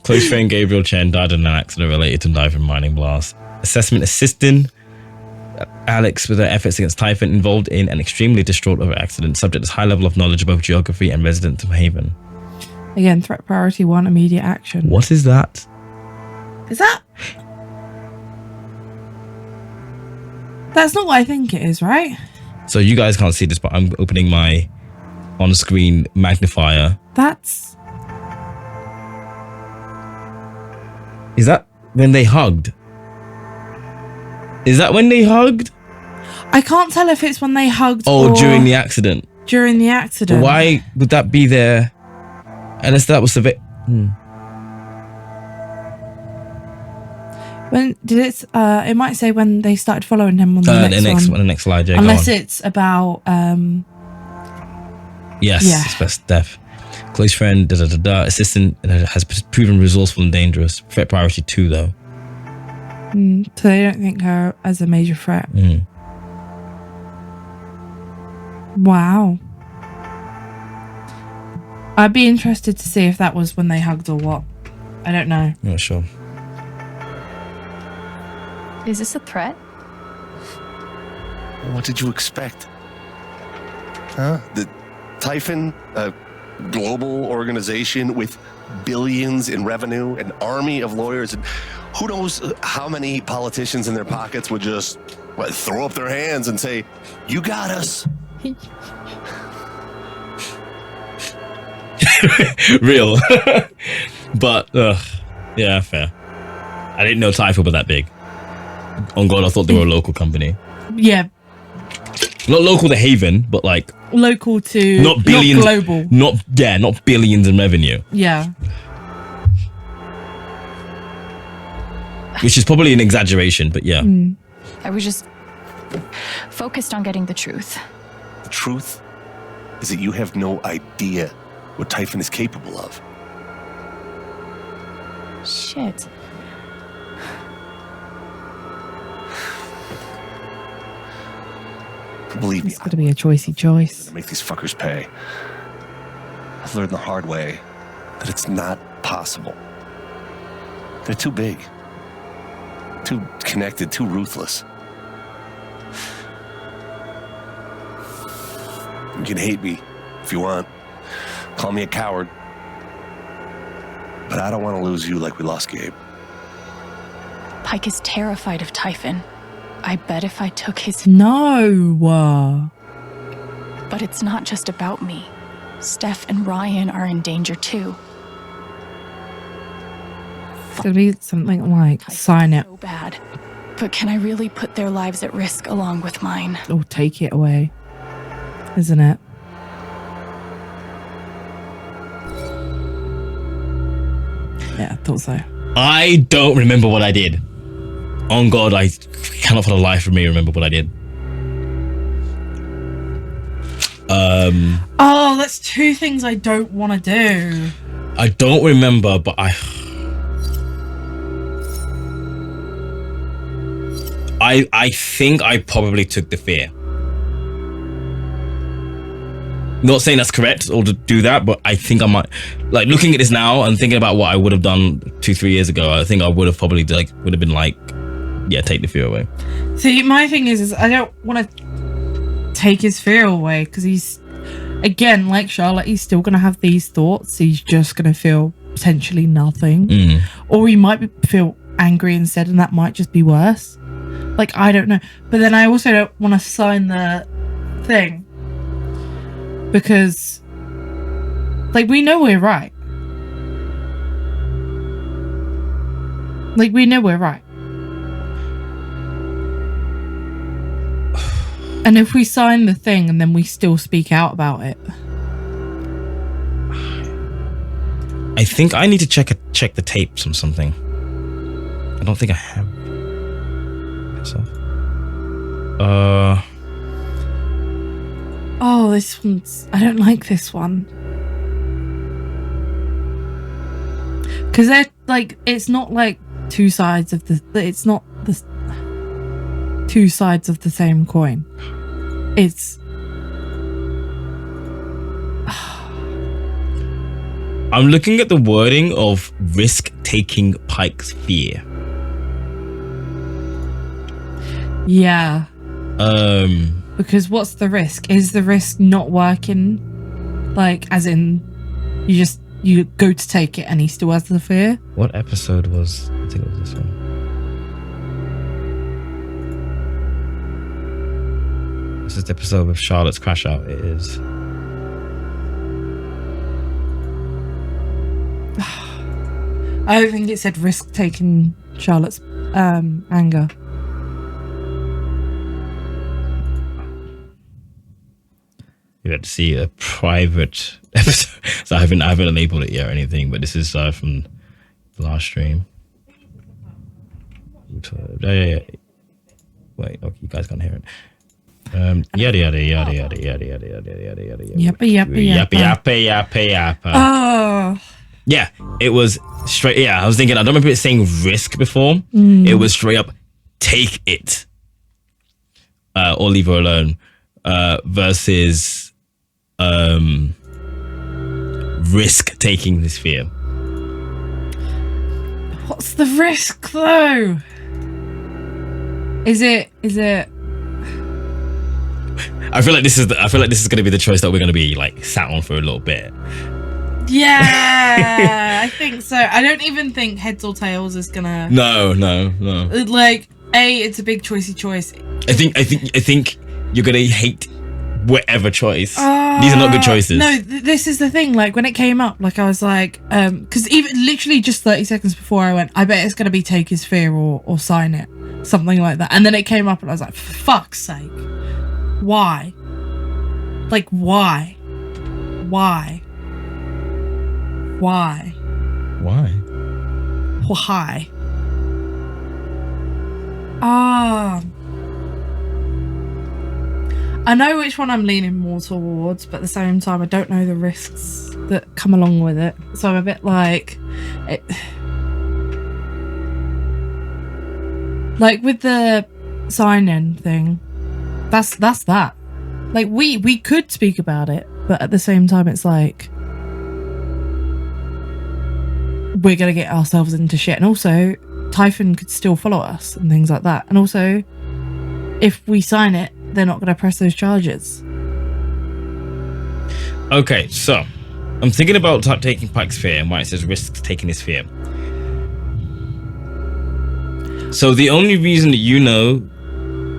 Close friend Gabriel Chen died in an accident related to knife and mining blast. Assessment assistant Alex with her efforts against Typhon involved in an extremely distraught over accident. Subject has high level of knowledge of both geography and resident of Haven. Again, threat priority 1, immediate action. What is that? Is that? That's not what I think it is, right? So you guys can't see this, but I'm opening my on-screen magnifier. That's... Is that when they hugged? Is that when they hugged? I can't tell if it's when they hugged or during the accident. During the accident. But why would that be there? Unless that was the When did it? It might say when they started following him on the next one. The next slide, yeah. Unless it's about. Yes, yeah. It's best death. Close friend, assistant has proven resourceful and dangerous. Threat priority 2, though. So they don't think her as a major threat. Wow. I'd be interested to see if that was when they hugged or what. I don't know. Not sure. Is this a threat? What did you expect? Huh? The Typhon, a global organization with billions in revenue, an army of lawyers, and who knows how many politicians in their pockets would just throw up their hands and say, "You got us." Real. But yeah, fair. I didn't know Typhon were that big. On God, I thought they were a local company. Yeah. Not local to Haven, but like local to not billions, not global. Not billions in revenue. Yeah. Which is probably an exaggeration, but yeah. I was just focused on getting the truth. The truth is that you have no idea what Typhon is capable of. Shit. Believe me, It's got to be a choicey choice. Make these fuckers pay. I've learned the hard way that it's not possible. They're too big, too connected, too ruthless. You can hate me if you want. Call me a coward. But I don't want to lose you like we lost Gabe. Pike is terrified of Typhon. I bet if I took his... No. But it's not just about me. Steph and Ryan are in danger too. It's going to be something like, sign it. So bad. But can I really put their lives at risk along with mine? Or take it away. Isn't it? Yeah, I thought so. I don't remember what I did. On God, I cannot for the life of me remember what I did. Oh, that's two things I don't want to do. I don't remember, but I think I probably took the fear. Not saying that's correct or to do that, but I think I might. Like looking at this now and thinking about what I would have done 2-3 years ago, I think I would have probably been like, yeah, take the fear away. See, my thing is I don't want to take his fear away because he's, again, like Charlotte, he's still going to have these thoughts. He's just going to feel potentially nothing, or he might feel angry instead, and that might just be worse. Like, I don't know. But then I also don't want to sign the thing because, like, we know we're right. Like, we know we're right. And if we sign the thing and then we still speak out about it, I think I need to check the tapes on something. I don't think I have. Oh, this one's... I don't like this one. Because they're, like... It's not, like, two sides of the... It's not the... two sides of the same coin. It's... I'm looking at the wording of risk-taking Pike's fear. Yeah. Because what's the risk? Is the risk not working? Like, as in, you go to take it and he still has the fear? What episode was... I think it was this one. This is the episode with Charlotte's crash out. It is. I don't think it said risk-taking Charlotte's anger. You had to see a private episode. So I haven't labeled it yet or anything, but this is from the last stream. Yeah. Wait, okay, you guys can't hear it. Yada yada yada yada yada yada yada yada yada. Yappa. Oh. Yeah, it was straight. Yeah, I was thinking. I don't remember it saying risk before. It was straight up, take it, or leave her alone. Versus risk taking this fear. What's the risk though? Is it I feel like this is going to be the choice that we're going to be like sat on for a little bit. Yeah, I think so. I don't even think heads or tails is gonna. No. Like, it's a big choicy choice. I think you're gonna hate whatever choice. These are not good choices. No, this is the thing. Like, when it came up, like, I was like, because even literally just 30 seconds before I went, I bet it's gonna be take his fear or sign it, something like that. And then it came up, and I was like, for fuck's sake, why? Like, why? Why? I know which one I'm leaning more towards, but at the same time, I don't know the risks that come along with it. So I'm a bit like, like with the sign-in thing. That's that. Like we could speak about it, but at the same time, it's like we're gonna get ourselves into shit, and also Typhon could still follow us and things like that. And also, if we sign it, they're not going to press those charges. Okay, so I'm thinking about taking Pike's fear and why it says risk taking his fear. So the only reason that you know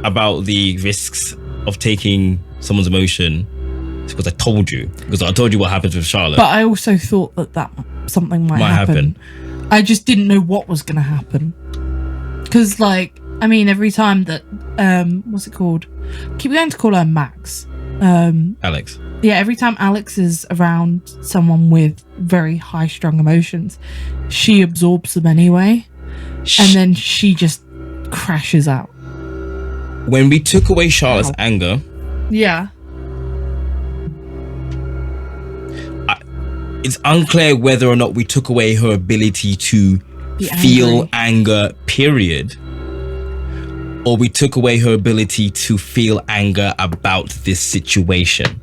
about the risks of taking someone's emotion is because I told you. Because I told you what happens with Charlotte. But I also thought that something might happen. I just didn't know what was going to happen. Because, like, I mean, every time that, what's it called? I keep going to call her Max. Alex. Yeah, every time Alex is around someone with very high strung emotions, she absorbs them anyway. And then she just crashes out. When we took away Charlotte's anger... Yeah. It's unclear whether or not we took away her ability to feel anger, period. Or we took away her ability to feel anger about this situation.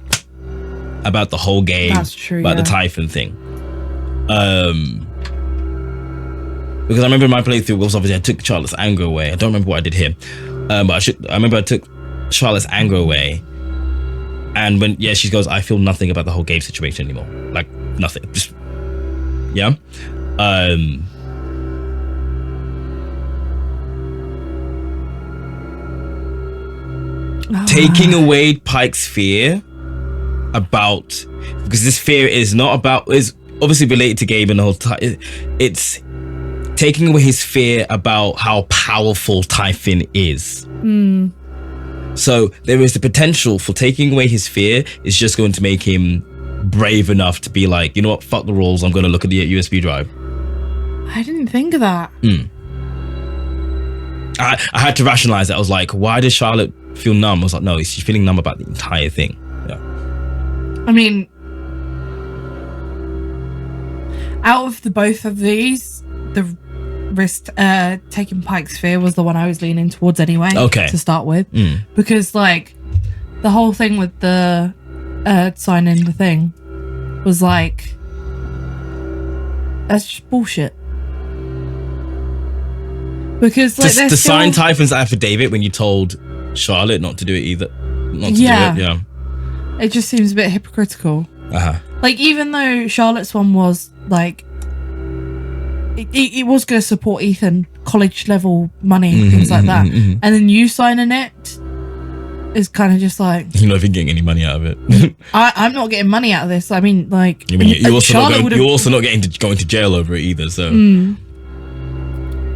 About the whole game. That's true, about the Typhon thing. Because I remember in my playthrough was obviously I took Charlotte's anger away. I don't remember what I did here. But I remember I took Charlotte's anger away. And when, she goes, I feel nothing about the whole game situation anymore. Like, nothing. Just, yeah. Taking away Pike's fear about, because this fear is not about, is obviously related to Gabe and the whole time. It's taking away his fear about how powerful Typhon is. So there is the potential for taking away his fear is just going to make him brave enough to be like, you know what, fuck the rules, I'm going to look at the USB drive. I didn't think of that. I had to rationalize it. I was like, why does Charlotte feel numb? I was like, no, she's feeling numb about the entire thing. Yeah. I mean, out of the both of these, the risk taking Pike's fear was the one I was leaning towards anyway. Okay. To start with, because like the whole thing with the sign in the thing was like That's just bullshit. Because like to sign Typhon's affidavit when you told Charlotte not to do it either. Not to do it, yeah. It just seems a bit hypocritical. Like, even though Charlotte's one was like, it was going to support Ethan, college level money, things like that, and then you signing it is kind of just like, you're not even getting any money out of it. I'm not getting money out of this. I mean, like, you're also not going to jail over it either. So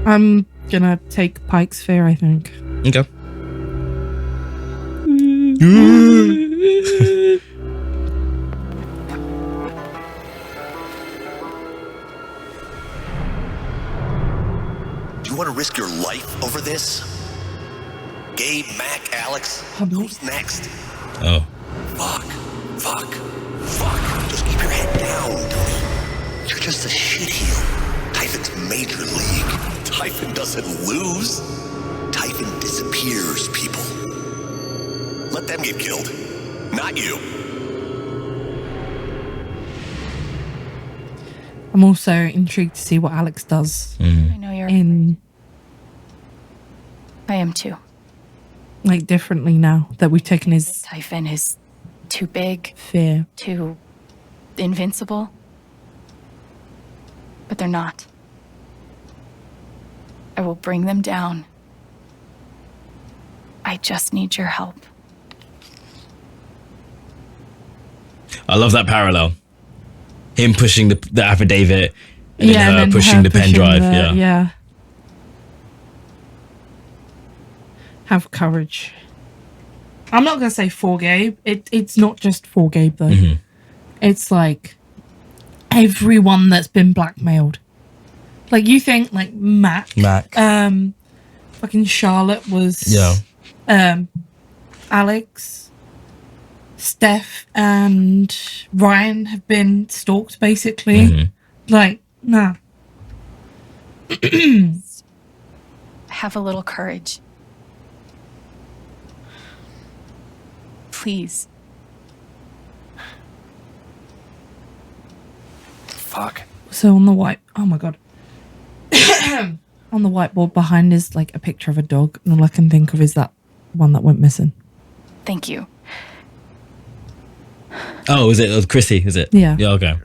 I'm gonna take Pike's fear, I think. Okay. You want to risk your life over this? Gabe, Mac, Alex, who's next? Oh. Fuck. Just keep your head down, Tony. You're just a shitheel. Typhon's major league. Typhon doesn't lose. Typhon disappears people. Let them get killed, not you. I'm also intrigued to see what Alex does. I know you're in. I am too. Like, differently now that we've taken his Typhon is too big, fear. too invincible. But they're not. I will bring them down. I just need your help. I love that parallel. Him pushing the affidavit and Yeah, then her and then pushing her the pen pushing drive. the- Yeah. Have courage. I'm not gonna say for Gabe. It's not just for Gabe though. It's like everyone that's been blackmailed. Like, you think like Mac. Fucking Charlotte was. Alex, Steph, and Ryan have been stalked basically. Like, nah. Have a little courage. Please. Fuck. So on the oh my god. On the whiteboard behind is like a picture of a dog, and all I can think of is that one that went missing. Thank you. Oh, is it Chrissy? Is it? Yeah. Yeah. Okay.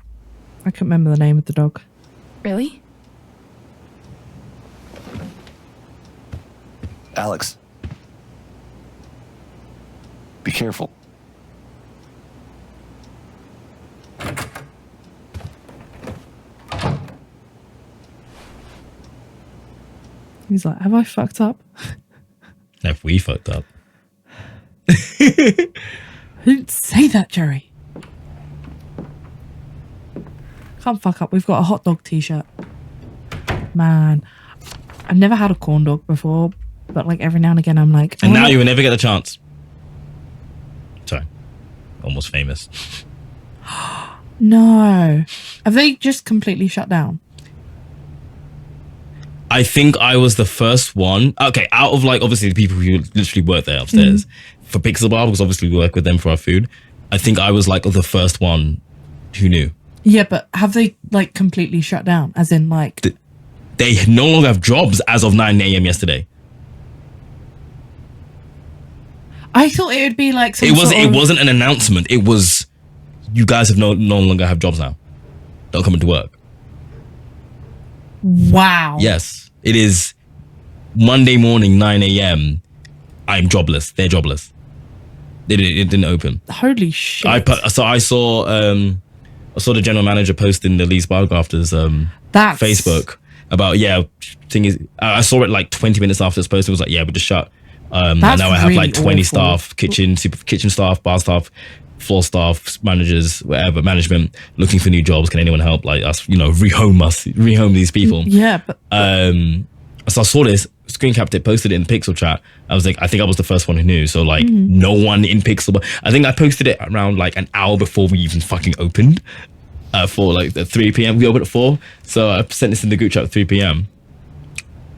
I can't remember the name of the dog. Really? Alex. Be careful. He's like, have I fucked up? Have we fucked up? I didn't say that, Jerry. Can't fuck up. We've got a hot dog t-shirt. Man, I've never had a corn dog before, but like every now and again I'm like, And now you will never get a chance. Sorry. Almost famous. No. Have they just completely shut down? I think I was the first one. Okay, out of like obviously the people who literally work there upstairs for Pixel Bar, because obviously we work with them for our food. I think I was like the first one who knew. Yeah, but have they like completely shut down? As in like They no longer have jobs as of 9 a.m. yesterday. I thought it would be like some It wasn't an announcement. It was, you guys have no longer have jobs now. Don't come into work. Wow. Yes, it is Monday morning 9 a.m. I'm jobless. They're jobless. It didn't open. Holy shit. I saw the general manager posting the Lee's Bargrafters That's Facebook about thing is I saw it like 20 minutes after it's posted. It was like, we're just shut. And That's now I have really like 20 awful. staff, kitchen staff, bar staff, floor staff, managers, whatever, management looking for new jobs. Can anyone help? Like us, rehome these people. Yeah, but So I saw this, screen capped it, posted it in the Pixel chat. I was like, I think I was the first one who knew. So like no one in Pixel, I think I posted it around like an hour before we even fucking opened for like at 3 p.m. We opened at 4. So I sent this in the group chat at 3 p.m.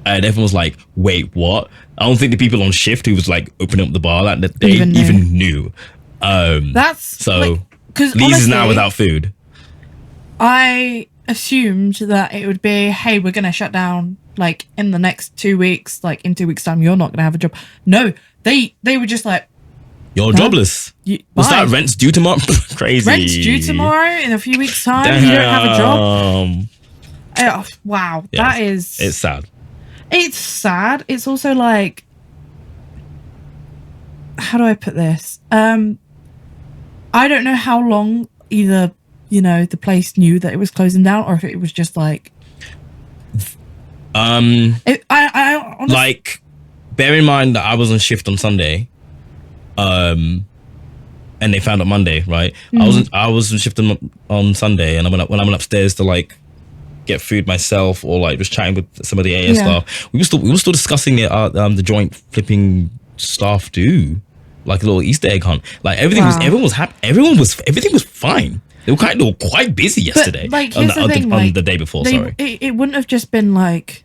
And everyone was like, wait, what? I don't think the people on shift who was like opening up the bar, that they even knew. that's so because Lee's is now without food. I assumed that it would be, hey, we're going to shut down like in the next 2 weeks, like in 2 weeks time, you're not going to have a job. No, they were just like, you're jobless. What's that? Rent's due tomorrow? Crazy. Rent's due tomorrow in a few weeks time. Damn. You don't have a job. Oh, wow. Yeah, that is... It's sad. It's sad. It's also like... How do I put this? I don't know how long either, you know, the place knew that it was closing down or if it was just like... I honestly, like, bear in mind that I was on shift on Sunday. And they found out Monday, right? I was on shift on Sunday, and when I went upstairs to like get food myself or like just chatting with some of the AS staff, we were still discussing the joint flipping staff do like a little Easter egg hunt. Like everyone was happy, everything was fine. They were quite busy yesterday. But, like, on the day before. It wouldn't have just been like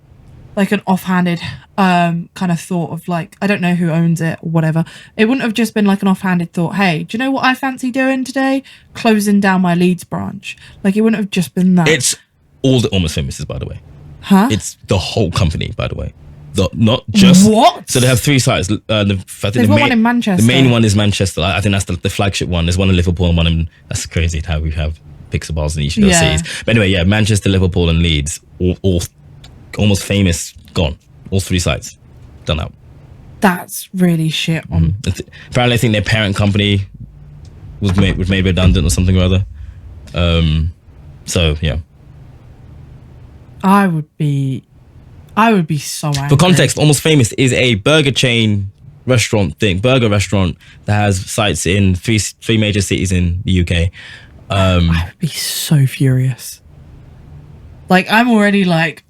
an offhanded kind of thought of like, I don't know who owns it or whatever. It wouldn't have just been like an offhanded thought, hey, do you know what I fancy doing today? Closing down my Leeds branch. Like, it wouldn't have just been that. It's all the Almost Famous, by the way. Huh? It's the whole company, by the way. Not just... What? So they have 3 sites. There's one in Manchester. The main one is Manchester. I think that's the flagship one. There's one in Liverpool and one in... That's crazy how we have pixel bars in each of those cities. But anyway, yeah, Manchester, Liverpool and Leeds, all Almost Famous, gone. All 3 sites done out. That's really shit. Apparently, I think their parent company was made redundant or something or other. So yeah, I would be so angry. For context, Almost Famous is a burger chain burger restaurant that has sites in three major cities in the UK. I would be so furious. Like, I'm already like,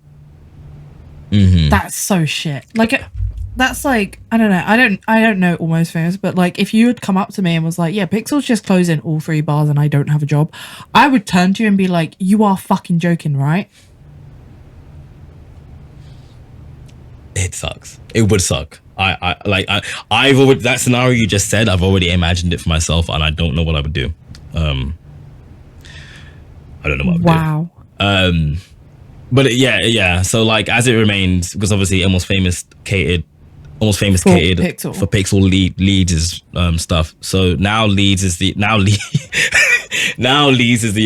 that's so shit. Like, that's like, I don't know. I don't know Almost Famous, but like, if you had come up to me and was like, yeah, Pixel's just closing all 3 bars and I don't have a job, I would turn to you and be like, you are fucking joking, right? It sucks. It would suck. I've already, that scenario you just said, I've already imagined it for myself, and I don't know what I would do. I don't know what I would do. But yeah. So like, as it remains, because obviously Almost Famous catered for Pixel Leeds' stuff. So now Leeds is the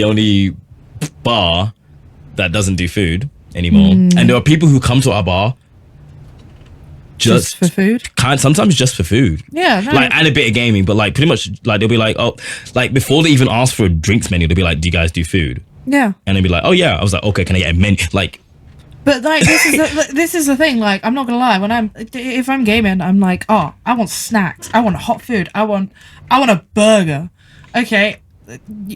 only bar that doesn't do food anymore, and there are people who come to our bar just for food. Sometimes just for food. Yeah, no. Like, and a bit of gaming, but like pretty much like they'll be like, oh, like before they even ask for a drinks menu, they'll be like, do you guys do food? Yeah. And they'd be like, oh yeah. I was like, okay, can I get a menu? Like, but like, this is the thing. Like, I'm not gonna lie. If I'm gaming, I'm like, oh, I want snacks. I want hot food. I want a burger. Okay,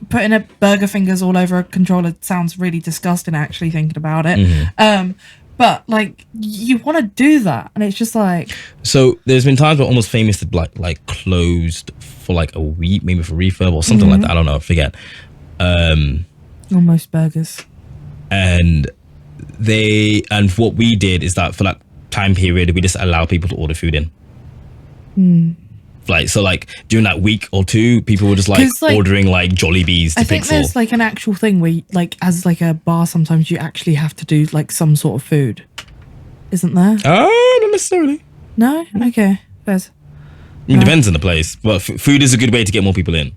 putting a burger fingers all over a controller sounds really disgusting. Actually, thinking about it. But like, you want to do that, and it's just like. So there's been times where Almost Famous had like closed for like a week, maybe for refurb or something like that. I don't know. I forget. Almost Burgers. And what we did is that for that time period, we just allow people to order food in. Like, so like during that week or 2, people were just like ordering like Jollibees to I think Pixel. there's like an actual thing where like, as like a bar, sometimes you actually have to do like some sort of food, isn't there? Oh, not necessarily. No? Okay. There's. It depends on the place, but food is a good way to get more people in.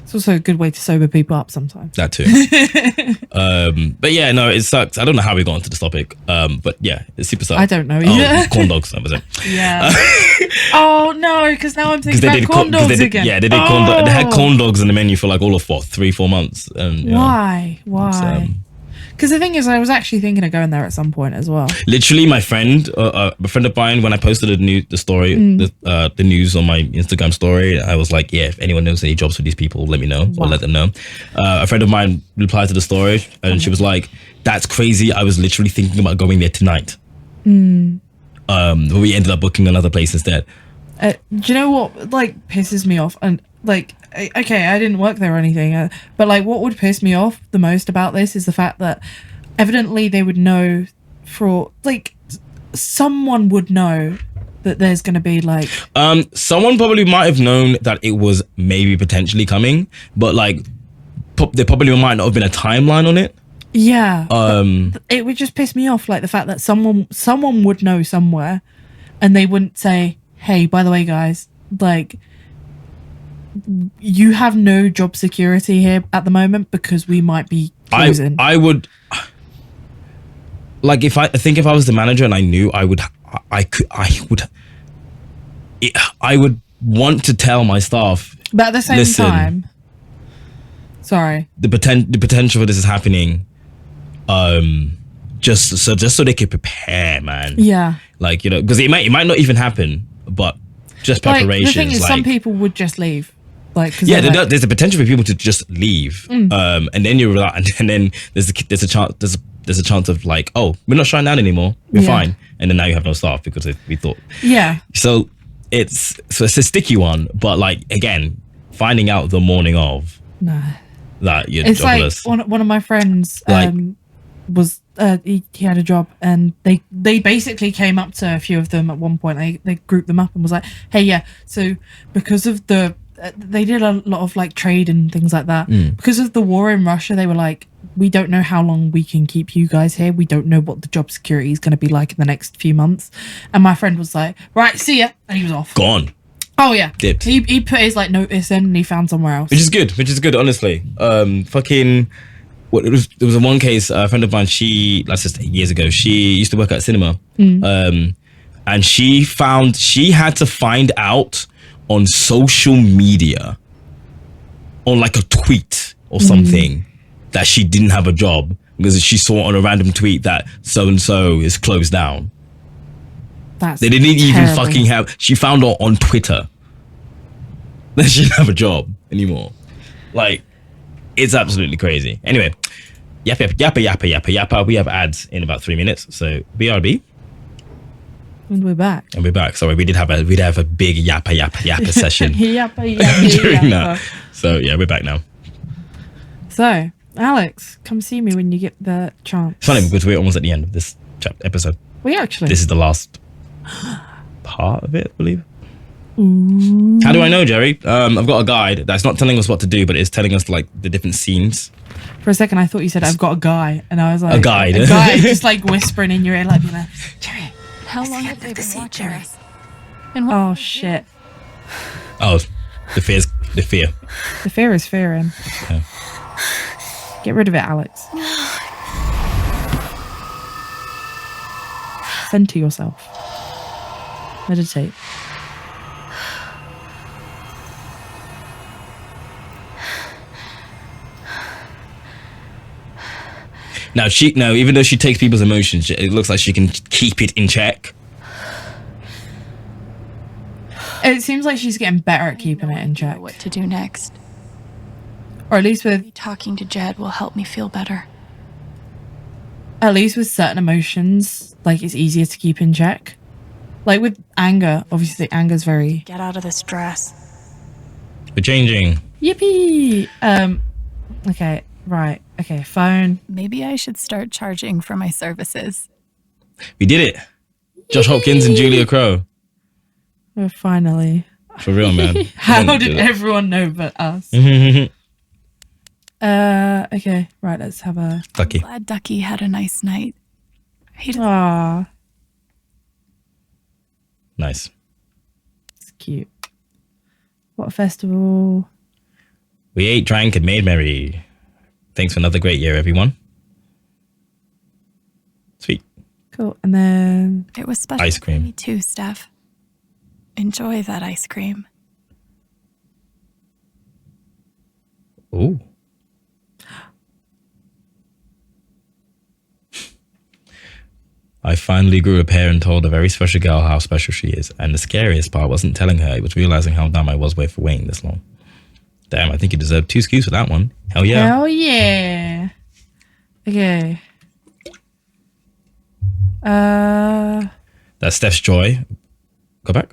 It's also a good way to sober people up sometimes. That too. But yeah, no, it sucks. I don't know how we got onto this topic. But yeah, it's super sucks. I don't know either. Oh, corn dogs, that was it. Yeah. Oh no, because now I'm thinking about corn dogs again. Yeah, they did corn dogs. They had corn dogs in the menu for like all of 3-4 months. And why? Because the thing is, I was actually thinking of going there at some point as well. Literally, my friend, a friend of mine, when I posted the news on my Instagram story, I was like, yeah, if anyone knows any jobs for these people, let me know or let them know. A friend of mine replied to the story, and she was like, that's crazy. I was literally thinking about going there tonight. But we ended up booking another place instead. Do you know what like pisses me off? And like, okay, I didn't work there or anything, but like, what would piss me off the most about this is the fact that evidently they would know someone would know that there's going to be like someone probably might have known that it was maybe potentially coming, but like there probably might not have been a timeline on it. Yeah. It would just piss me off, like the fact that someone would know somewhere, and they wouldn't say, "Hey, by the way, guys, like, you have no job security here at the moment because we might be closing." I would, like, if I was the manager and I knew, I would want to tell my staff. But at the same listen, time, sorry, the potential for this is happening. Just so they can prepare, man. yeah. Like, you know, because it might not even happen, but just preparation. Like, the thing is, some people would just leave. Like, 'cause yeah, they're like, there's a potential for people to just leave, and then you're like, and then there's a chance of like, oh, we're not shutting down anymore, we're fine, and then now you have no staff because we thought. yeah. So it's a sticky one, but like, again, finding out the morning of No. that you're It's like jobless. one of my friends Like- was he had a job, and they basically came up to a few of them at one point. They grouped them up and was like, hey, yeah, so because of the they did a lot of like trade and things like that. Because of the war in Russia, they were like, we don't know how long we can keep you guys here. We don't know what the job security is going to be like in the next few months. And my friend was like, right, see ya, and he was off. Gone. Oh yeah, Dipped. He put his like notice in and he found somewhere else. Which is good, honestly. There was a one case, a friend of mine, that's just years ago, she used to work at a cinema. And she had to find out on social media, on like a tweet or something, that she didn't have a job because she saw on a random tweet that so-and-so is closed down. They didn't even fucking have, she found out on Twitter that she didn't have a job anymore. Like, it's absolutely crazy. Anyway, yappa. We have ads in about 3 minutes. So BRB. And we're back. Sorry, we'd have a big yappa session yappa. during that. So yeah, we're back now. So, Alex, come see me when you get the chance. It's funny because we're almost at the end of this episode. We actually. This is the last part of it, I believe. Ooh. How do I know, Jerry? I've got a guide that's not telling us what to do, but it's telling us like the different scenes. For a second, I thought you said I've got a guy, and I was like, a guide, just like whispering in your ear, like, Jerry. How long have they been watching us? Oh shit! Oh, the fear. The fear is fearing. Yeah. Get rid of it, Alex. Center yourself. Meditate. Now, even though she takes people's emotions, it looks like she can keep it in check. It seems like she's getting better at keeping it in check. What to do next? Or at least with Talking to Jed will help me feel better. certain emotions, like it's easier to keep in check. Like with anger, obviously anger's very Get out of this dress. We're changing. yippee. Okay, right. Okay, phone. Maybe I should start charging for my services. We did it. Josh Hopkins and Julia Crow. We're finally. For real, man. How did everyone know but us? Okay, right, let's have a Ducky. Glad Ducky had a nice night. ah, Nice. it's cute. What a festival. We ate, drank, and made merry. Thanks for another great year, everyone. Sweet. Cool. And then It was special Ice cream. for me too, Steph. Enjoy that ice cream. Ooh. I finally grew a pair and told a very special girl how special she is. And the scariest part wasn't telling her, it was realizing how dumb I was for waiting this long. Damn, I think you deserve 2 SKUs for that one. Hell yeah. hell yeah. Okay. That's Steph's joy. Go back.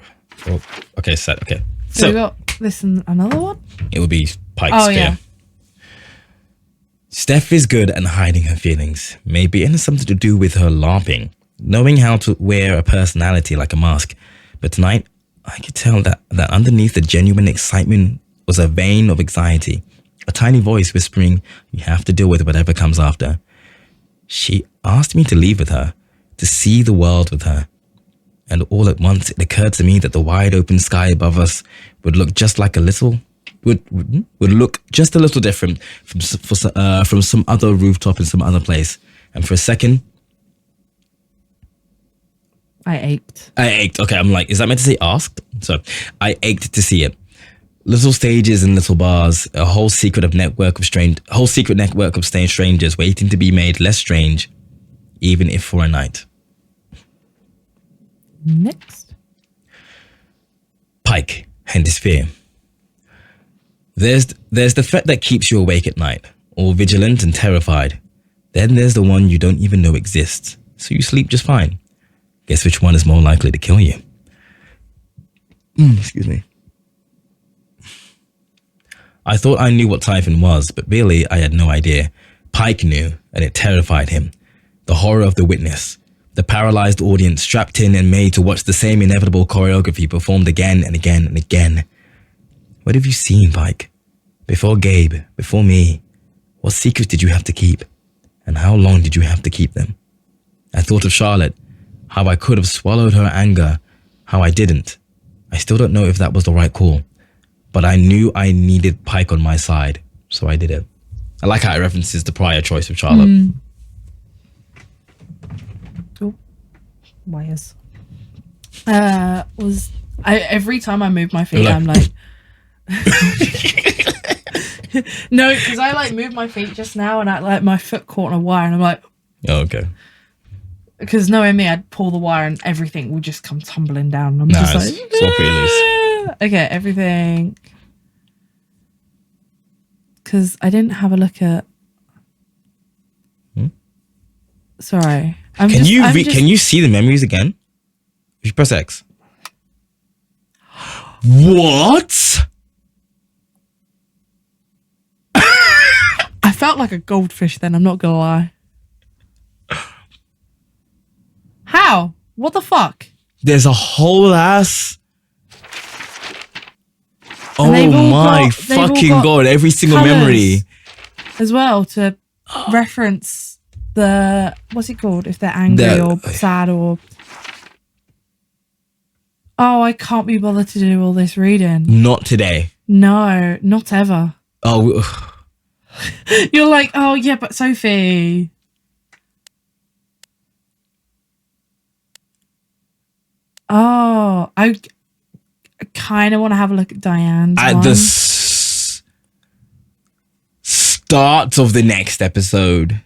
Oh, okay, set. Okay. So we So got this and another one. it would be Pike's Oh, Spear. yeah. Steph is good at hiding her feelings. Maybe it has something to do with her LARPing, knowing how to wear a personality like a mask. But tonight, I could tell that underneath the genuine excitement was a vein of anxiety. a tiny voice whispering, "You have to deal with whatever comes after." She asked me to leave with her, to see the world with her. And all at once, it occurred to me that the wide open sky above us would look just like a little, would look just a little different from some other rooftop in some other place. And for a second, I ached. Okay, I'm like, is that meant to say asked? So I ached to see it. Little stages and little bars, a whole secret network of strange strangers waiting to be made less strange, even if for a night. Next. Pike and his fear. There's the threat that keeps you awake at night, all vigilant and terrified. Then there's the one you don't even know exists, so you sleep just fine. Guess which one is more likely to kill you? Excuse me. I thought I knew what Typhon was, but really I had no idea. Pike knew, and it terrified him. The horror of the witness. The paralyzed audience strapped in and made to watch the same inevitable choreography performed again and again and again. What have you seen, Pike? Before Gabe, before me, what secrets did you have to keep? And how long did you have to keep them? I thought of Charlotte, how I could have swallowed her anger, how I didn't. I still don't know if that was the right call. But I knew I needed Pike on my side, so I did it. I like how it references the prior choice of Charlotte. Oh, wires. Every time I move my feet, I'm like... No, because I like moved my feet just now and I like my foot caught on a wire and I'm like... Oh, okay. Because knowing me, I'd pull the wire and everything would just come tumbling down. And I'm just like... It's all pretty loose. Okay, everything. Because I didn't have a look at. Sorry, Can you see the memories again? If you press X. What? I felt like a goldfish then. I'm not gonna lie. How? What the fuck? There's a whole ass. Oh my fucking god, every single memory. As well to reference the, what's it called? If they're angry or sad or... Oh, I can't be bothered to do all this reading. Not today. No, not ever. Oh. You're like, oh yeah, but Sophie. Oh, I kind of want to have a look at Diane's At one. the start of the next episode,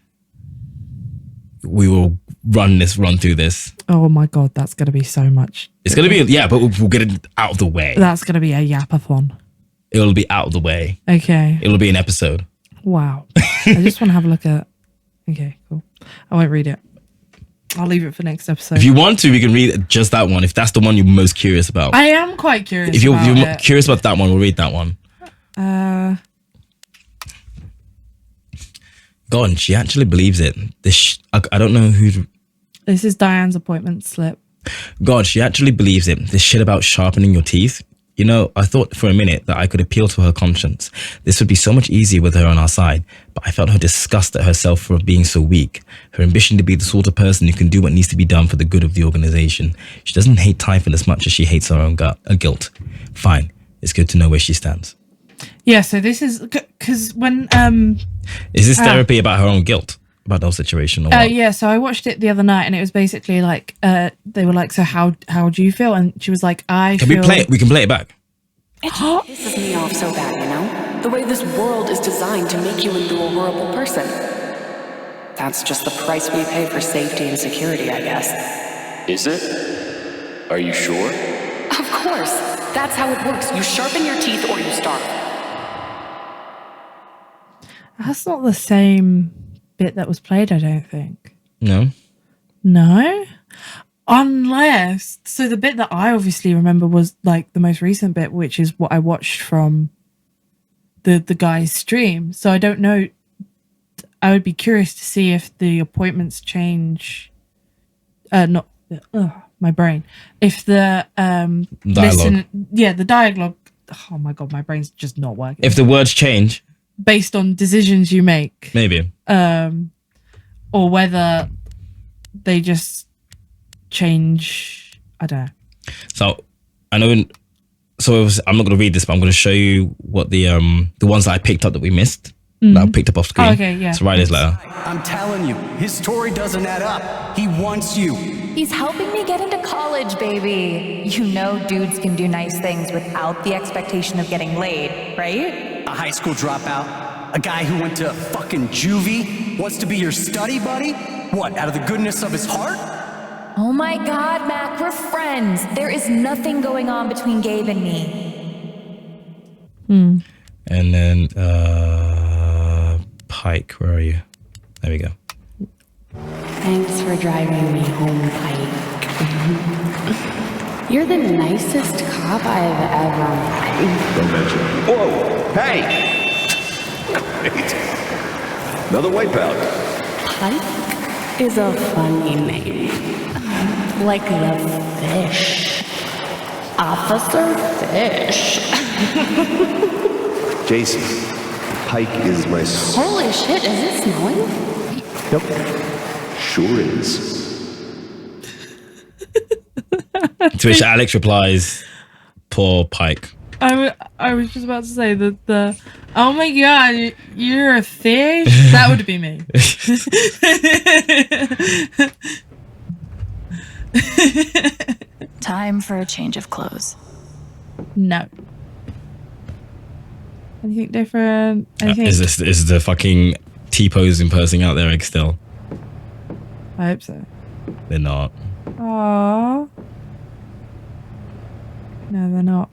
we will run through this. Oh my god, that's going to be so much. It's going to be, yeah, but we'll get it out of the way. That's going to be a yapathon. It'll be out of the way. Okay. It'll be an episode. Wow. I just want to have a look at... Okay, cool. I won't read it. I'll leave it for next episode. If you want to, we can read just that one. If that's the one you're most curious about. I am quite curious If you're about curious about that one, we'll read that one. God, she actually believes it. I don't know who... This is Diane's appointment slip. God, she actually believes it. This shit about sharpening your teeth. You know, I thought for a minute that I could appeal to her conscience. This would be so much easier with her on our side, but I felt her disgust at herself for being so weak. Her ambition to be the sort of person who can do what needs to be done for the good of the organization. She doesn't hate Typhon as much as she hates her own guilt. Fine. It's good to know where she stands. Yeah, so this is... Because when... Is this therapy about her own guilt? About the whole situation? Or what? Yeah, so I watched it the other night and it was basically like, they were like, so how do you feel? And she was like, we can play it back. It just pisses me off so bad, you know? The way this world is designed to make you into a horrible person. That's just the price we pay for safety and security, I guess. Is it? Are you sure? Of course. That's how it works. You sharpen your teeth or you starve. That's not the same bit that was played, I don't think. No? Unless, so the bit that I obviously remember was like the most recent bit, which is what I watched from the guy's stream. So I don't know. I would be curious to see if the appointments change. My brain. If the dialogue. the dialogue. Oh my god, my brain's just not working. If the words change. based on decisions you make, Maybe. or whether they just change. I don't know. So I know. I'm not going to read this, but I'm going to show you what the ones that I picked up that we missed. That I picked up off screen. Oh, okay, yeah. So write his letter. I'm telling you, his story doesn't add up. He wants you. He's helping me get into college, baby. You know dudes can do nice things without the expectation of getting laid, right? A high school dropout? A guy who went to fucking juvie? Wants to be your study buddy? What, out of the goodness of his heart? Oh my god, Mac, we're friends. There is nothing going on between Gabe and me. And then Pike, where are you? There we go. Thanks for driving me home, Pike. You're the nicest cop I've ever met. Don't mention it. Whoa! Hey! Great. Another wipeout. Pike is a funny name. Like the fish. Officer Fish. Jason, Pike is my... Holy shit, is it snowing? Yep. Sure is. To which Alex replies, "Poor Pike." I was just about to say that the oh my god, you're a fish. That would be me. Time for a change of clothes. No. Anything different? Anything? Is the fucking T-posing person out there still? I hope so. They're not. Aww. No, they're not.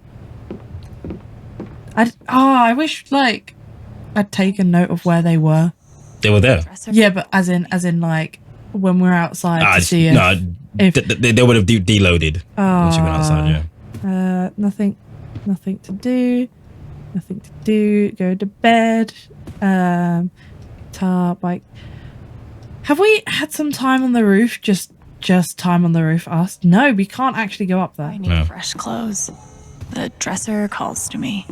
I wish I'd taken note of where they were. They were there. Yeah, but as in like when we're outside to see they would have deloaded once you went outside. Yeah. Nothing to do. Nothing to do. Go to bed. Guitar, bike. Have we had some time on the roof? Just time on the roof asked. No, we can't actually go up there. I need fresh clothes. The dresser calls to me.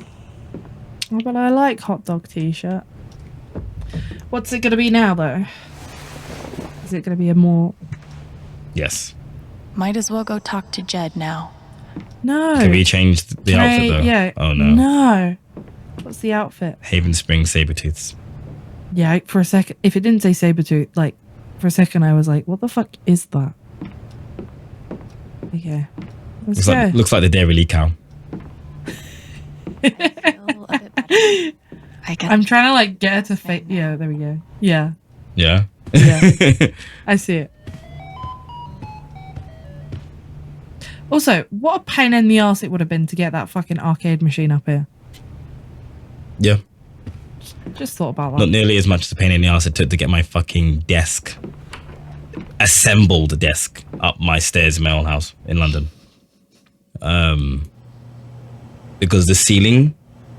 Oh, but I like hot dog t-shirt. What's it going to be now, though? Is it going to be a more... Yes. Might as well go talk to Jed now. No. Can we change the outfit though? Yeah. Oh no. No. What's the outfit? Haven Springs Sabretooths. Yeah, for a second. If it didn't say Sabretooth, for a second I was like, what the fuck is that? Okay. Let's go. Looks like the Dairy Lee cow. I'm trying to get her to fake. Yeah, there we go. Yeah. Yeah. Yeah. I see it. Also, what a pain in the arse it would have been to get that fucking arcade machine up here. Yeah. Just thought about that. Not nearly as much as a pain in the ass it took to get my fucking desk, assembled desk, up my stairs in my old house in London. Because the ceiling,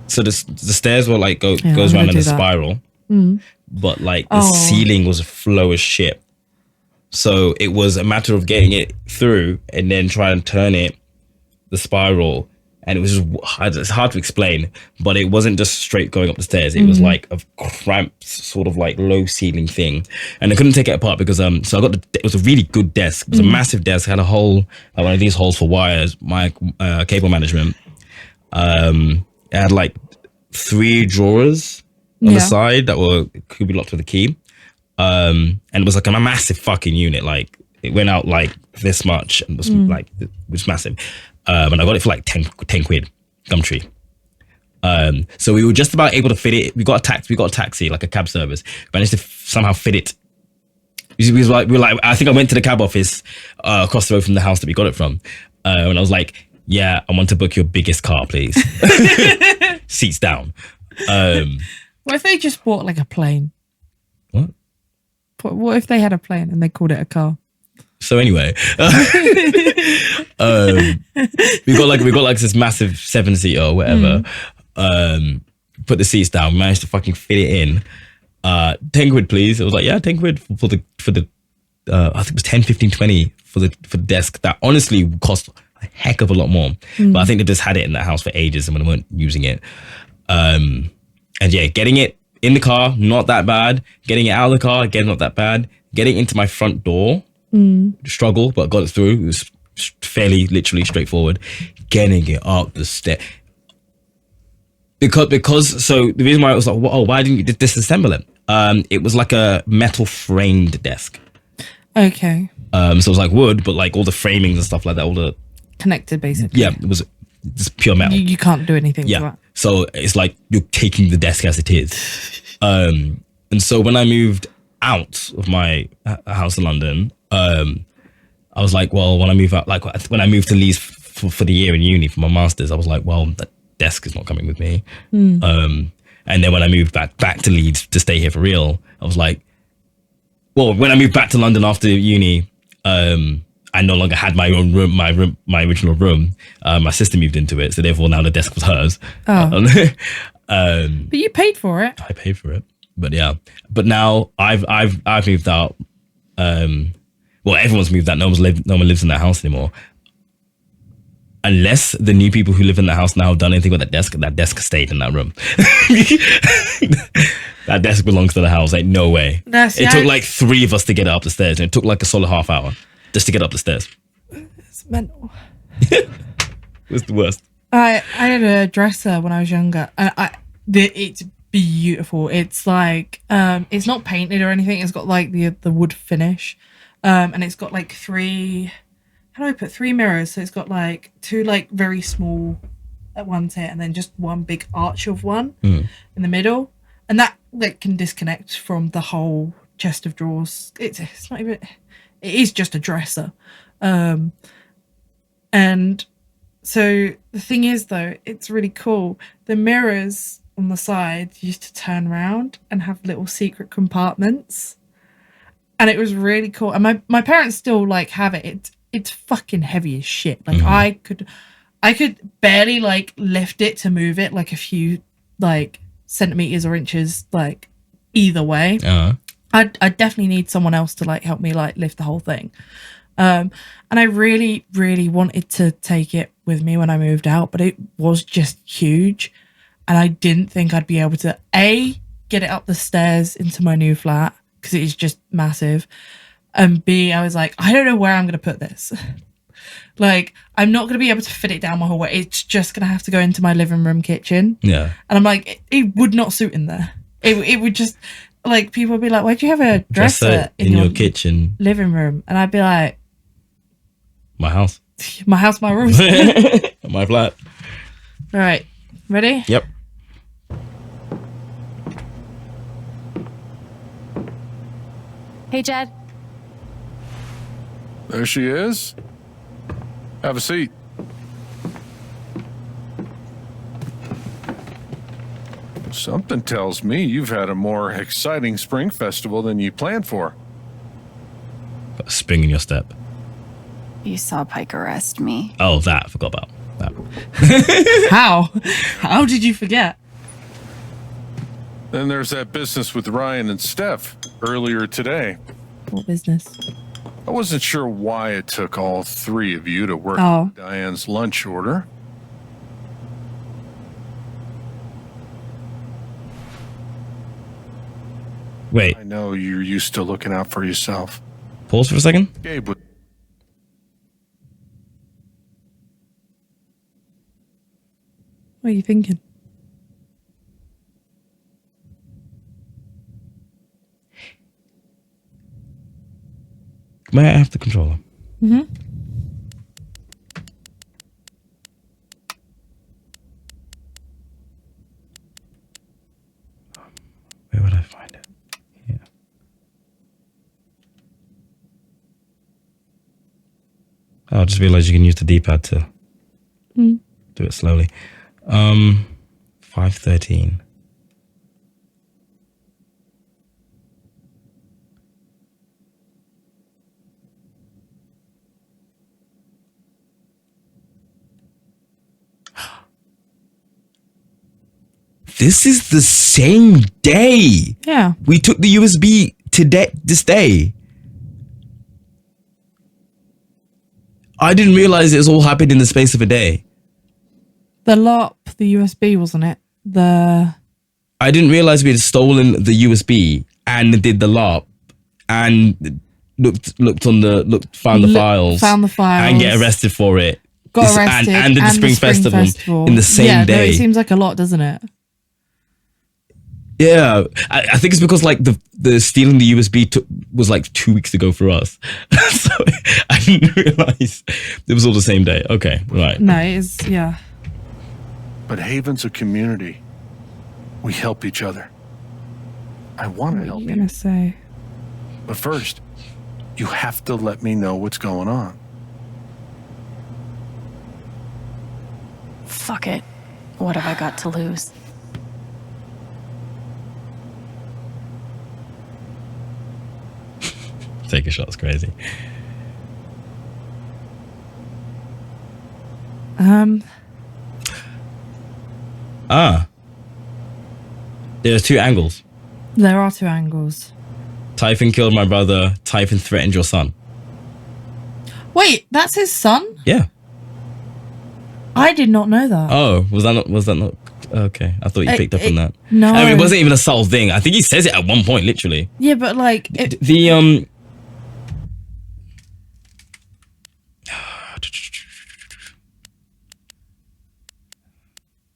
so the stairs were goes around in a spiral, but the ceiling was a flow as shit. So it was a matter of getting it through and then trying to turn the spiral. And it was it's hard to explain, but it wasn't just straight going up the stairs. It was like a cramped sort of low ceiling thing. And I couldn't take it apart because, so I got it was a really good desk. It was a massive desk. It had a hole, one of these holes for wires, my cable management. It had 3 drawers on the side that could be locked with a key. And it was a massive fucking unit. It went out this much and was it was massive. And I got it for 10 quid, Gumtree. So we were just about able to fit it. We got a taxi, a cab service. Managed to somehow fit it. We were I think I went to the cab office across the road from the house that we got it from. And I was like, yeah, I want to book your biggest car, please. Seats down. What if they just bought a plane? What? What if they had a plane and they called it a car? So anyway, we got this massive 7-seater or whatever. Put the seats down, managed to fucking fit it in. 10 quid, please. It was 10 quid for the I think it was 10, 15, 20 for the desk. That honestly cost a heck of a lot more. But I think they just had it in that house for ages and when they weren't using it. And yeah, getting it In the car, not that bad. Getting it out of the car, again, not that bad. Getting into my front door, struggle, but got it through. It was fairly, literally straightforward. Getting it up the stairs. Because so the reason why I was like, why didn't you disassemble it? It was like a metal framed desk. Okay. So it was like wood, but like all the framings and stuff like that, all the Connected, basically. yeah, it was just pure metal. You can't do anything to that. So it's like you're taking the desk as it is. And so when I moved out of my house in London, I was like, well, when I move out, like when I moved to Leeds for the year in uni for my masters, I was like, well, that desk is not coming with me. And then when I moved back to Leeds to stay here for real, I was like, well, when I moved back to London after uni, I no longer had my own room, my original room. My sister moved into it, so therefore now the desk was hers. But you paid for it. I paid for it, but yeah. But now I've moved out. Well, everyone's moved out. No one lives in that house anymore. Unless the new people who live in the house now have done anything with that desk stayed in that room. That desk belongs to the house. Like, no way. It took like 3 of us to get it up the stairs, and it took like a solid half hour just to get up the stairs. It's mental. It was the worst. I had a dresser when I was younger, and it's beautiful. It's like it's not painted or anything. It's got like the wood finish, and it's got like 3. How do I put 3 mirrors? So it's got like 2 like very small at one tip, and then just one big arch of one in the middle, and that like can disconnect from the whole chest of drawers. It's not even. It is just a dresser, and so the thing is though, it's really cool. The mirrors on the side used to turn around and have little secret compartments, and it was really cool. And my parents still like have it. It's fucking heavy as shit. Like I could barely like lift it to move it like a few like centimeters or inches like either way. I definitely need someone else to like help me like lift the whole thing. And I really, really wanted to take it with me when I moved out, but it was just huge. And I didn't think I'd be able to get it up the stairs into my new flat because it is just massive. And B, I was like, I don't know where I'm going to put this. Like, I'm not going to be able to fit it down my whole way. It's just going to have to go into my living room kitchen. Yeah. And I'm like, it would not suit in there. It would just, like, people would be like, why'd you have a dresser in your kitchen? Living room. And I'd be like, my house. My house, my rules. My flat. All right. Ready? Yep. Hey, Jed. There she is. Have a seat. Something tells me you've had a more exciting spring festival than you planned for. Got a spring in your step. You saw Pike arrest me. Oh, that. I forgot about that. How? How did you forget? Then there's that business with Ryan and Steph earlier today. What business? I wasn't sure why it took all 3 of you to work Diane's lunch order. Wait. I know you're used to looking out for yourself. Pause for a second. Gabe would. What are you thinking? May I have the controller? Mm-hmm. Where would I find it? Here. I just realized you can use the D-pad to do it slowly. 513. This is the same day. Yeah. We took the USB today, this day. I didn't realize it was all happened in the space of a day. The LARP, the USB, wasn't it? The I didn't realize we had stolen the USB and did the LARP and found the files, and get arrested for it. Got arrested and did the Spring Festival in the same day. No, it seems like a lot, doesn't it? Yeah, I think it's because like the stealing the USB was like 2 weeks ago for us, so I didn't realize it was all the same day. Okay, right. No, it is. Yeah. But Haven's a community. We help each other. I want to help you. What are you gonna say? But first, you have to let me know what's going on. Fuck it. What have I got to lose? Take a shot's crazy. There's 2 angles. There are 2 angles. Typhon killed my brother. Typhon threatened your son. Wait, that's his son? Yeah. I did not know that. Oh, was that not okay? I thought you picked up on that. No. I mean, it wasn't even a subtle thing. I think he says it at one point, literally. Yeah, but like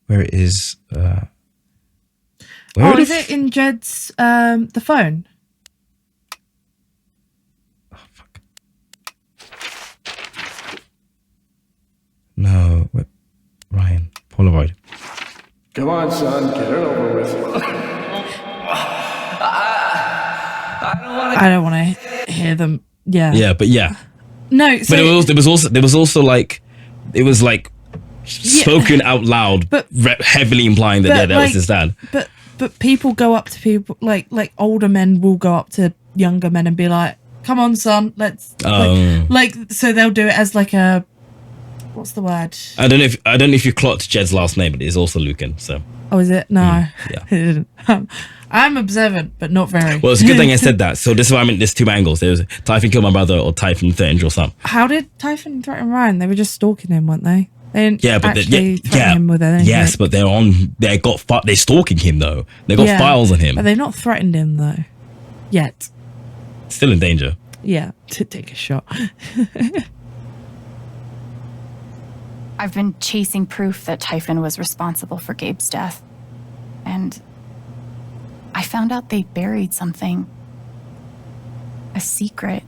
where is is it in Jed's the phone? Oh fuck. No, Ryan, Polaroid. Come on, son, get it over with. I don't want to hear them. Yeah. Yeah, but yeah. No, so but there was also like it was like spoken out loud, but heavily implying that that was his dad. But people go up to people like older men will go up to younger men and be like, "Come on, son, let's." So they'll do it as like a. What's the word? I don't know if you clocked Jed's last name, but it is also Lucan. So. Oh, is it? No. Yeah. I'm observant, but not very. Well, it's a good thing I said that. So this is why I meant there's 2 angles. There's Typhon killed my brother or Typhon threatened your son. How did Typhon threaten Ryan? They were just stalking him, weren't they? They didn't threaten him with anything. Yes, but they're stalking him though. They got files on him. But they've not threatened him though. Yet. Still in danger. Yeah, to take a shot. I've been chasing proof that Typhon was responsible for Gabe's death. And I found out they buried something. A secret.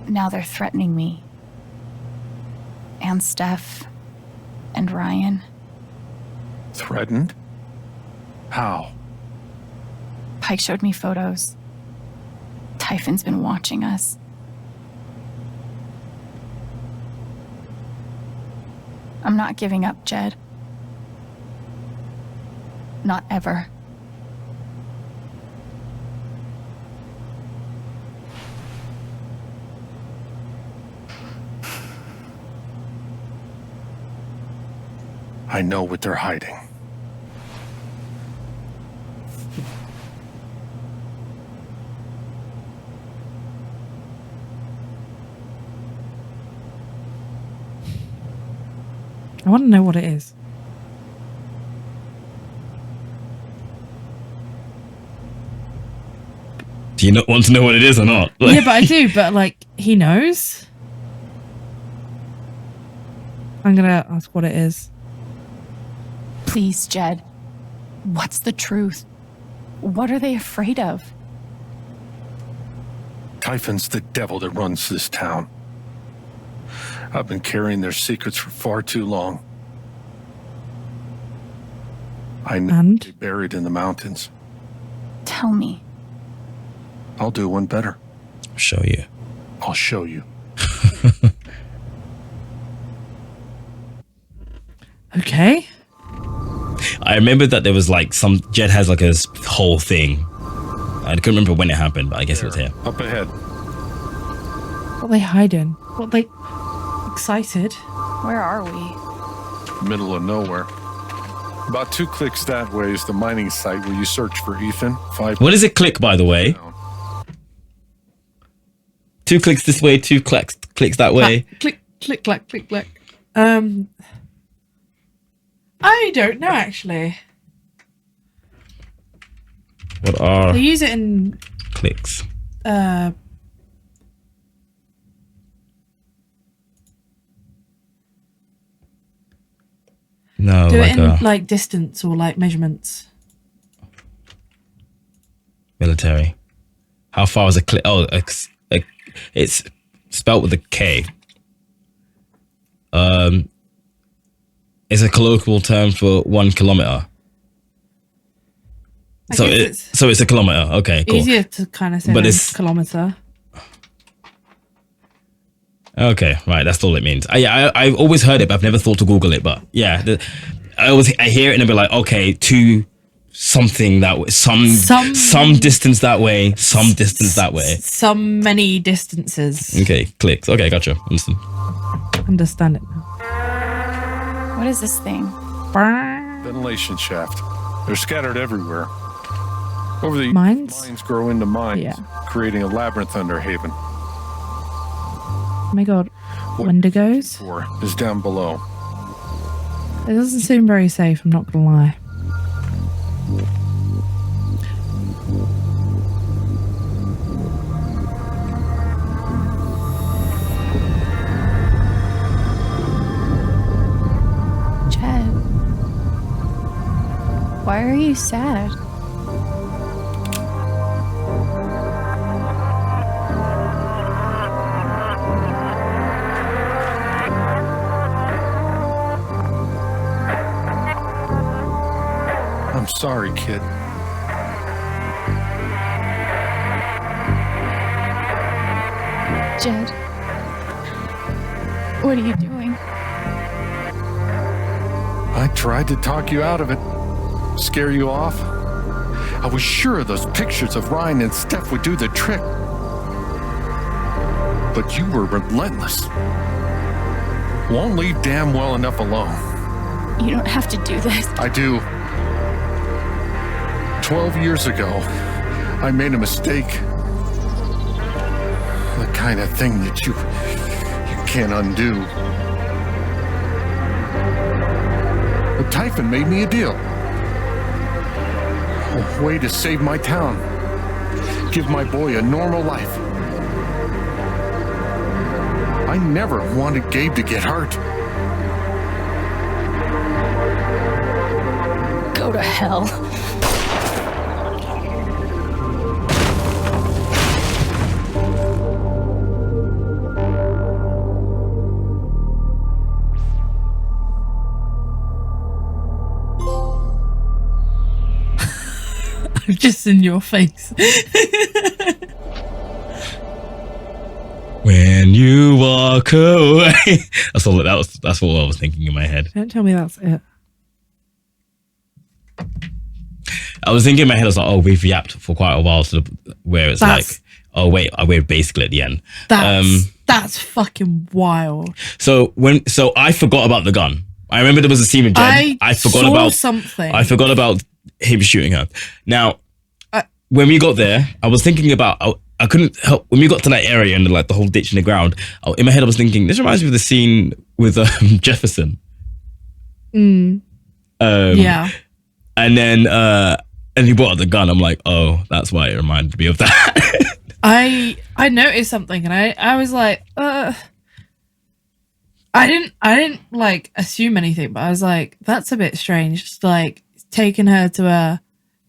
Now they're threatening me. And Steph. And Ryan. Threatened? How? Pike showed me photos. Typhon's been watching us. I'm not giving up, Jed. Not ever. I know what they're hiding. I want to know what it is. Do you not want to know what it is or not? Yeah, but I do. But like, he knows. I'm gonna ask what it is. Please, Jed. What's the truth? What are they afraid of? Typhon's the devil that runs this town. I've been carrying their secrets for far too long. I know they're buried in the mountains. Tell me. I'll do one better. I'll show you. I'll show you. Okay. I remember that there was like Jed has like a whole thing. I couldn't remember when it happened, but I guess it was here. Up ahead. What are they hiding? What are they excited? Where are we? Middle of nowhere. About 2 clicks that way is the mining site where you search for Ethan. 5. What does it click, by the way? 2 clicks this way, 2 clicks that way. Click, click, click, click, click. I don't know actually. What are They use it in clicks? No, do like it in like distance or like measurements. military. How far is a click? Oh, it's spelled with a K. It's a colloquial term for 1 kilometer. So it's a kilometer. Okay, cool. Easier to kind of say, but it's kilometer. Okay, right. That's all it means. I've always heard it, but I've never thought to Google it. But yeah, I hear it and I'll be like, okay, to something that way, some distance that way, some distance that way, some many distances. Okay, clicks. Okay, gotcha. Understand it now. What is this thing? Ventilation shaft. They're scattered everywhere. Over the mines grow into mines, creating a labyrinth under Haven. Oh my god, Wendigos is down below. It doesn't seem very safe, I'm not gonna lie. Chad, why are you sad? I'm sorry, kid. Jed, what are you doing? I tried to talk you out of it, scare you off. I was sure those pictures of Ryan and Steph would do the trick. But you were relentless. Won't leave damn well enough alone. You don't have to do this. I do. 12 years ago, I made a mistake. The kind of thing that you can't undo. But Typhon made me a deal. A way to save my town. Give my boy a normal life. I never wanted Gabe to get hurt. Go to hell. Just in your face. When you walk away. That's all. That's what I was thinking in my head. Don't tell me that's it. I was thinking in my head. I was like, oh, we've yapped for quite a while to where it's like, oh wait, we're basically at the end. That's fucking wild. So I forgot about the gun. I remember there was a scene with Jen. I forgot about something. I forgot about him shooting her. Now, when we got there, I was thinking about. I couldn't help when we got to that area and like the whole ditch in the ground. In my head, I was thinking this reminds me of the scene with Jefferson. Yeah. And then and he brought out the gun. I'm like, oh, that's why it reminded me of that. I noticed something and I was like, I didn't like assume anything, but I was like, that's a bit strange. Just like taking her to a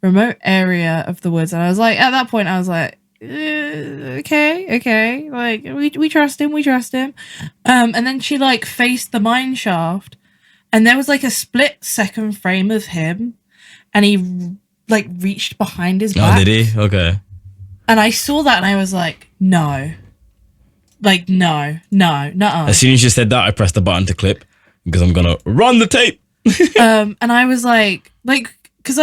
remote area of the woods, and I was like, at that point, I was like, okay, like we trust him. And then she like faced the mine shaft, and there was like a split second frame of him, and he like reached behind his back. Oh, did he? Okay. And I saw that, and I was like, no. Like, no. As soon as you said that, I pressed the button to clip because I'm gonna run the tape. And I was like, because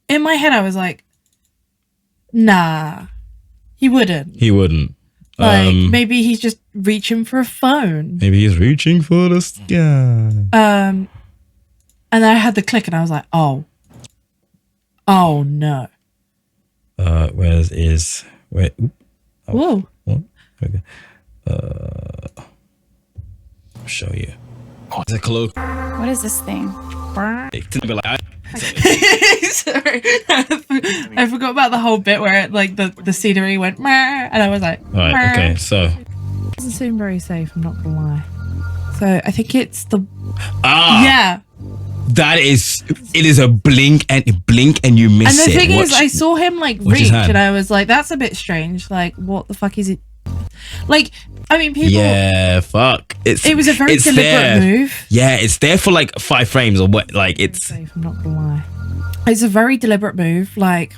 in my head, I was like, nah, he wouldn't. Like, maybe he's just reaching for a phone. Maybe he's reaching for the sky. And then I had the click, and I was like, oh no. Wait. Oh, whoa. What? Okay. I'll show you. Oh, it's a cloak. What is this thing? It's gonna be like, Sorry. I forgot about the whole bit where like the scenery went Meh, and I was like, Right, Meh. okay, so. It doesn't seem very safe, I'm not gonna lie. So I think it's the Yeah. That is, it is a blink and you miss and it. the thing is, I saw him like reach, and I was like, "That's a bit strange. Like, what the fuck is it?" Like, I mean, people. Yeah, fuck. It was a very deliberate move. Yeah, it's there for like 5 frames or what? Like, it's. I'm not gonna lie. It's a very deliberate move. Like.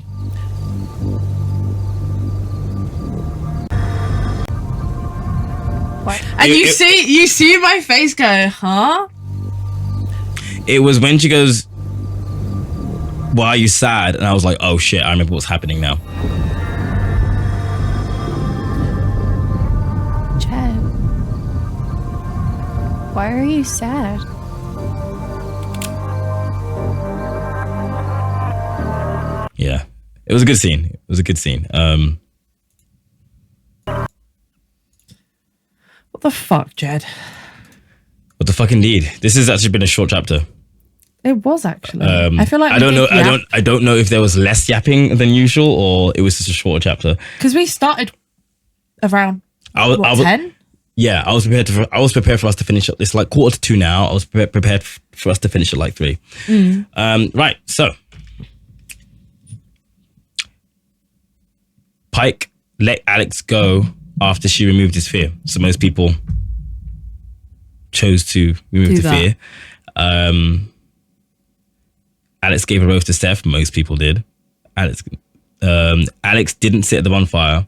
What? And you see my face go, huh? It was when she goes, "Why are you sad?" And I was like, "Oh shit, I remember what's happening now." Chad, why are you sad? Yeah, it was a good scene. It was a good scene. What the fuck, Jed? What the fuck, indeed. This has actually been a short chapter. It was actually. I feel like I don't know. I don't know if there was less yapping than usual or it was just a shorter chapter. Because we started around 10. Yeah, I was prepared for us to finish up. It's like 1:45 now. I was prepared for us to finish at like 3. Right. So Pike let Alex go after she removed his fear. So most people chose to remove the fear. Alex gave a oath to Steph. Most people did. Alex didn't sit at the bonfire.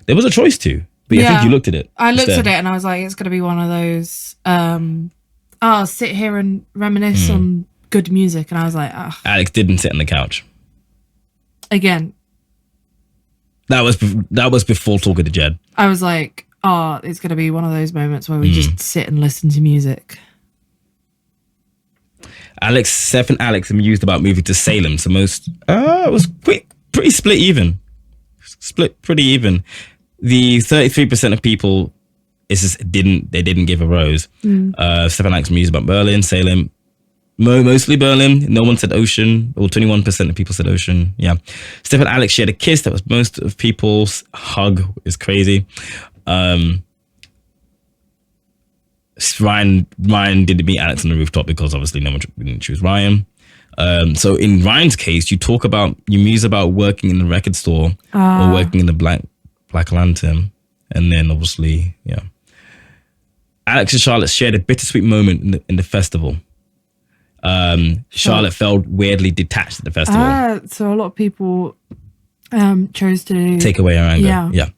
There was a choice to, but I think you looked at it. I looked at it and I was like, it's going to be one of those, I'll sit here and reminisce on good music. And I was like, ah. Alex didn't sit on the couch. Again. That was before talking to Jed. I was like, oh, it's going to be one of those moments where we just sit and listen to music. Steph and Alex are mused about moving to Salem. So it was pretty split even. Split pretty even. The 33% of people didn't give a rose. Steph and Alex mused about Berlin, Salem, mostly Berlin. No one said ocean, or 21% of people said ocean. Yeah. Steph and Alex shared a kiss. That was most of people's. Hug is crazy. Ryan didn't meet Alex on the rooftop because obviously no one didn't choose Ryan. So in Ryan's case, you muse about working in the record store or working in the Black Lantern, and then obviously, yeah. Alex and Charlotte shared a bittersweet moment in the festival. Charlotte felt weirdly detached at the festival. So a lot of people chose to take away her anger. Yeah.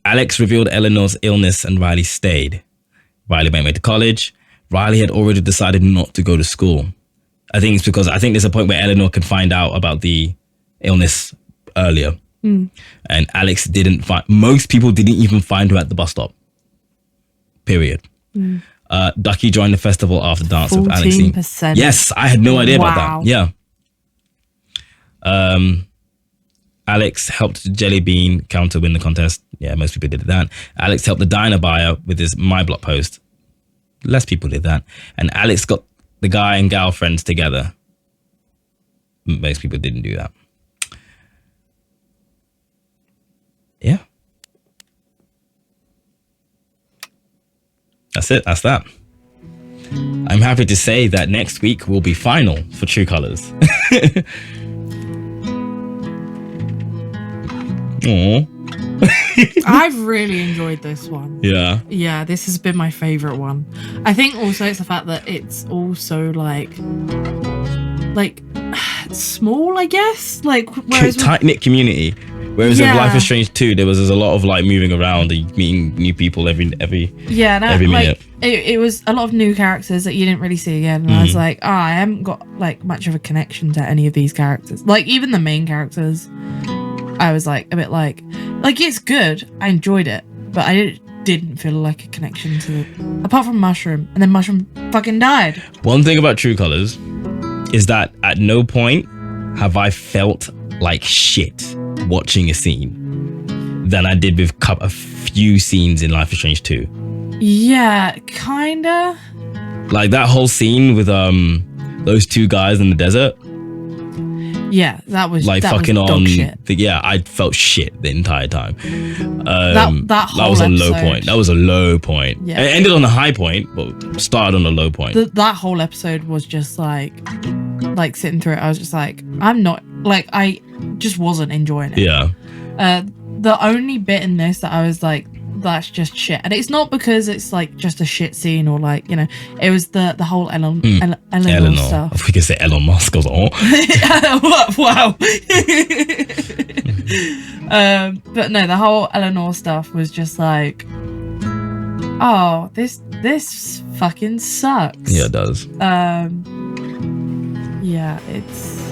Alex revealed Eleanor's illness and Riley stayed. Riley went away to college. Riley had already decided not to go to school. I think there's a point where Eleanor can find out about the illness earlier. And Alex most people didn't even find her at the bus stop. Period. Ducky joined the festival after dance with Alex. 14%. Yes, I had no idea about that. Yeah. Alex helped Jelly Bean counter win the contest. Yeah, most people did that. Alex helped the diner buyer with his My Block post. Less people did that. And Alex got the guy and gal friends together. Most people didn't do that. Yeah. That's it. That's that. I'm happy to say that next week will be final for True Colors. Aww. I've really enjoyed this one. Yeah. Yeah, this has been my favorite one. I think also it's the fact that it's also like small, I guess. Like tight-knit community. Whereas in Life is Strange 2, there was a lot of like moving around and meeting new people every every minute. It was a lot of new characters that you didn't really see again. And I was like, I haven't got like much of a connection to any of these characters. Like even the main characters, I was like a bit like it's good. I enjoyed it, but I didn't feel like a connection to it. Apart from Mushroom, and then Mushroom fucking died. One thing about True Colors is that at no point have I felt like shit watching a scene than I did with a few scenes in Life is Strange 2. Yeah, kinda. Like that whole scene with those two guys in the desert, Yeah, that was like that fucking was dog on. shit. Yeah, I felt shit the entire time. That whole was a low episode- point. That was a low point. Yeah. It ended on a high point, but started on a low point. That whole episode was just like sitting through it. I was just like, I'm not like I just wasn't enjoying it. Yeah. The only bit in this that I was like, that's just shit, and it's not because it's like just a shit scene or like, you know, it was the whole Eleanor stuff. If we could say Elon Musk, I was like, oh. Wow. But no, the whole Eleanor stuff was just like, oh, this fucking sucks. Yeah, it does. Yeah, it's